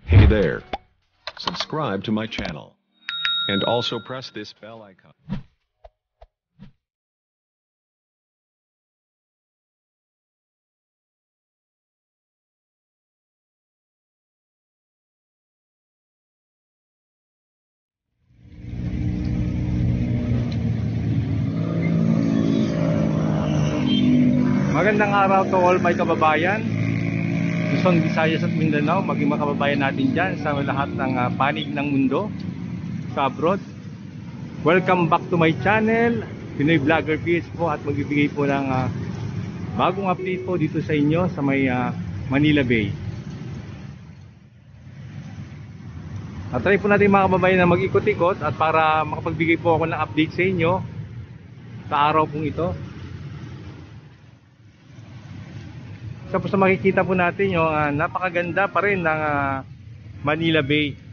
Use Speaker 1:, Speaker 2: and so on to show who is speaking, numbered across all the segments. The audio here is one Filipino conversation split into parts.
Speaker 1: Hey there. Subscribe to my channel. And also press this bell icon.
Speaker 2: Magandang araw to all my kababayan, Luzon, Visayas at Mindanao, maging mga kababayan natin dyan sa lahat ng panig ng mundo sa abroad. Welcome back to my channel, Pinoy Vlogger PH po, at magbibigay po ng bagong update po dito sa inyo sa may Manila Bay. At try po natin mga kababayan na mag-ikot-ikot at para makapagbigay po ako ng update sa inyo sa araw pong ito. Tapos sa makikita po natin yung napakaganda pa rin ng Manila Bay.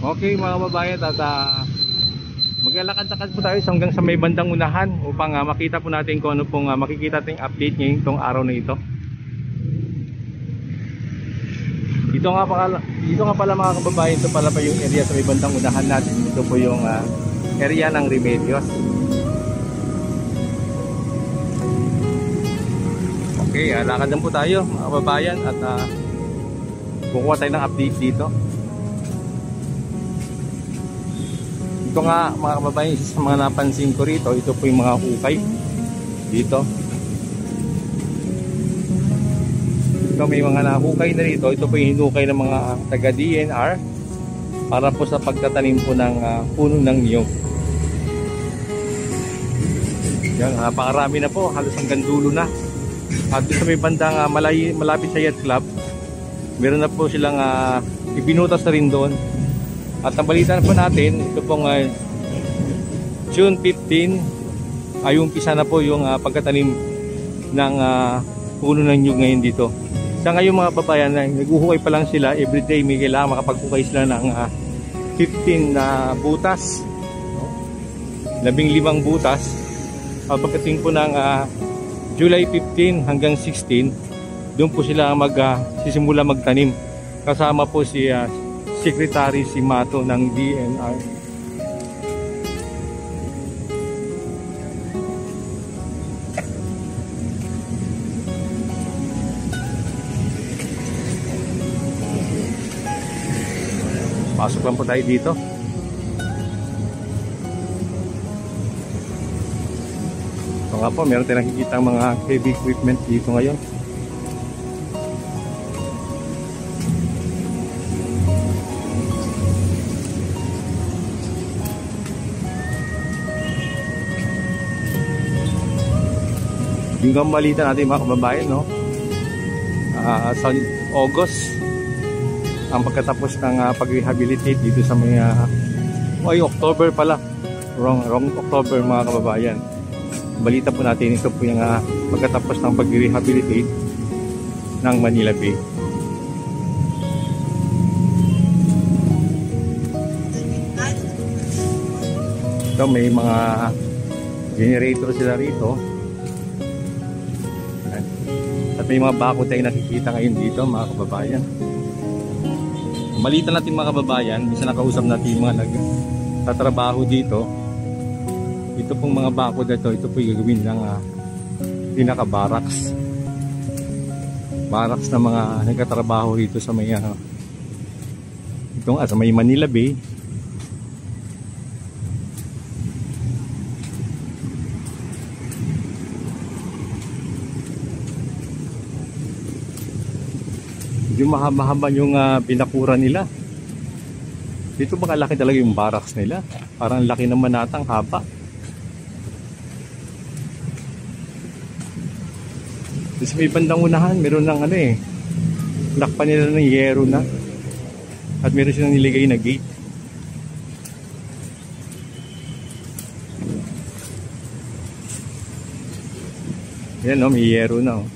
Speaker 2: Okay mga kababayan, at maglalakad-lakad po tayo hanggang sa may bandang unahan upang makita po natin kung ano pong makikita nating update ngayon itong araw na ito. Dito nga pala mga kababayan, ito pala pa yung area sa may bandang unahan natin. Ito po yung area ng Remedios. Okay, lakad lang po tayo mga kababayan at kukuha tayo ng update dito. Ito nga mga kababayan, isa sa mga napansin ko rito, ito po yung mga hukay dito. Ito may mga nahukay na rito. Ito po yung hinukay ng mga taga DNR para po sa pagtatanim po ng puno ng niyog. Yan, napakarami na po, halos hanggang dulo na. At sa may bandang malapit sa Yacht Club, meron na po silang ibinutas na rin doon. At nabalitan po natin, ito pong June 15 ay umpisa na po yung pagkatanim ng puno ng nyug ngayon dito. Sa ngayon mga babayan, naguhukay pa lang sila. Everyday may kailangan makapaghukay sila ng 15 na butas, 15 butas. Pagdating po ng July 15 hanggang 16, doon po sila sisimula magtanim. Kasama po si Secretary si Mato ng DNR. Pasok lang po tayo dito. Ito nga po, meron tayong nakikita mga heavy equipment dito ngayon. Yung gamalitan natin mga kababayan, no? Sa August ang pagkatapos ng pag-rehabilitate dito sa may October pala, wrong October mga kababayan. Balita po natin, ito po yung pagkatapos ng pag-rehabilitate ng Manila Bay. Ito may mga generator sila rito. At may mga bako tayo nakikita ngayon dito mga kababayan. Malitan natin mga kababayan, bisa nakausap natin yung mga nagtatrabaho dito. Ito pong mga bako dito, ito po yung gagawin ng pinaka-barracks. Barracks na mga nagtatrabaho dito sa may sa may Manila Bay. Yung mahaba-haba yung binakura nila. Dito makalaki talaga yung barracks nila. Parang laki naman natang haba. Sa may bandang unahan, meron ng lakpan nila ng yero na. At meron silang niligay na gate. Yan no, may yero na oh.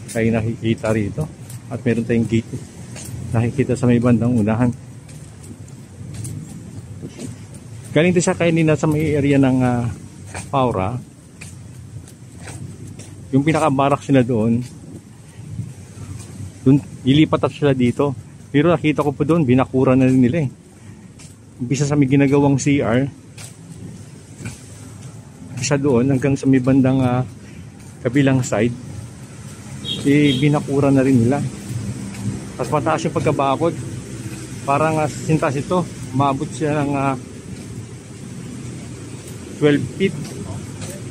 Speaker 2: Kayo nakikita rito. At meron tayong gate. Nakikita sa may bandang unahan. Galing din siya kanina sa may area ng Paura. Yung pinaka-barracks sila doon. Doon, ilipat at sila dito. Pero nakita ko po doon, binakura na rin nila eh. Umpisa sa may ginagawang CR. Isa doon hanggang sa may bandang kabilang side. Binakura na rin nila. Tapos mataas yung pagkabakod. Parang sintas ito. Maabot siya ng 12 feet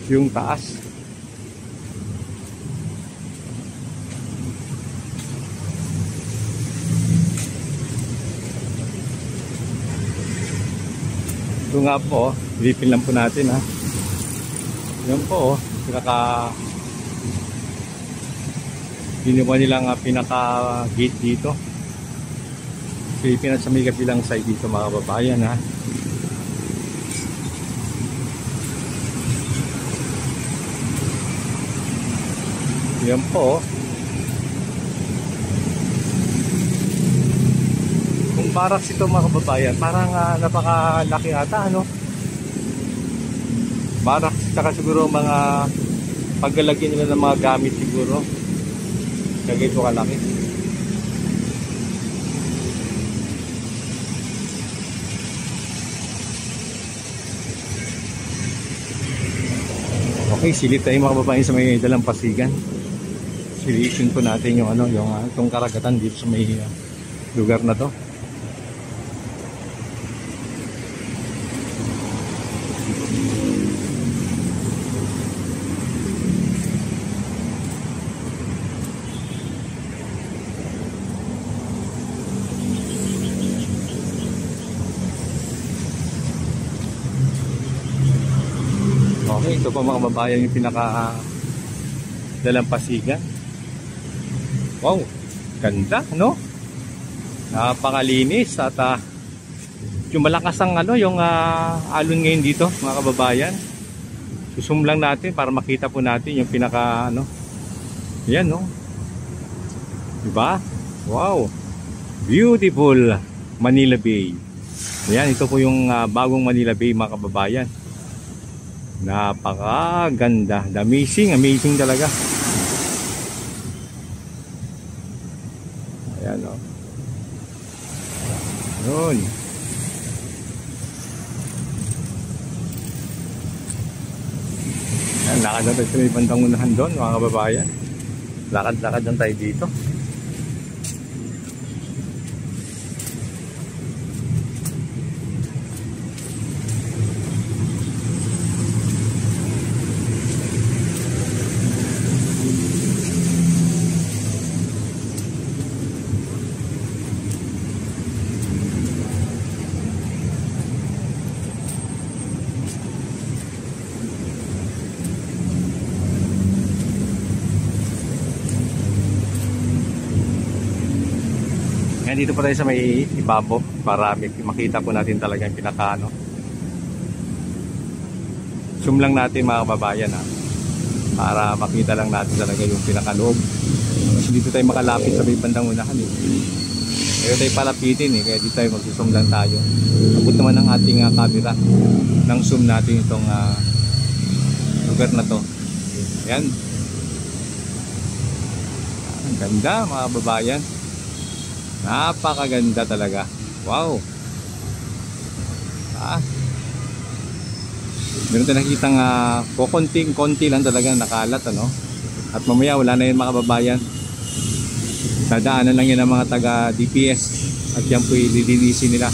Speaker 2: yung taas. Ito nga po, ilipin lang po natin ha. Yan po, ginawa nilang pinaka gate dito. Pilipinas sa may kabilang side dito mga kababayan ha. Yan po. Kung barracks ito mga kababayan, parang napakalaki ata ano. Barracks, saka siguro mga paglalagyan nila ng mga gamit siguro. Kaya ito kalaki. Okay, silip tayo mga kababayan sa may dalampasigan. Silisin po natin yung ano, yung itong karagatan dito sa may lugar na to. Okay, ito po mga kababayan yung pinaka dalampasigan. Wow, ganda, no? Napakalinis at yung malakas ang ano, yung alon ngayon dito, mga kababayan. Susum lang natin para makita po natin yung pinaka ano. Yan, no? Diba? Wow. Beautiful Manila Bay. Yan, ito po yung bagong Manila Bay, mga kababayan. Napakaganda. Amazing, amazing talaga. Ayan o. Yun. Ayan, lakad na tayo sa may bandang unahan doon mga kababayan. Lakad-lakad lang tayo dito. Ngayon dito po tayo sa may ibabo para makita po natin talaga yung pinaka ano. Zoom lang natin mga kababayan ha, para makita lang natin talaga yung pinaka loob. Kasi dito tayo makalapit sa may bandang unahan eh. Kaya tayo palapitin eh, kaya dito tayo mag-zoom lang tayo. Abot naman ang ating camera nang zoom natin itong lugar na to. Ayan. Ang ganda mga kababayan. Napakaganda talaga. Wow. Meron tayo nakitang konti lang talaga nakalat ano. At mamaya wala na yun mga kababayan. Dadaanan lang yan ng mga taga DPS. At yan po ililinisin nila.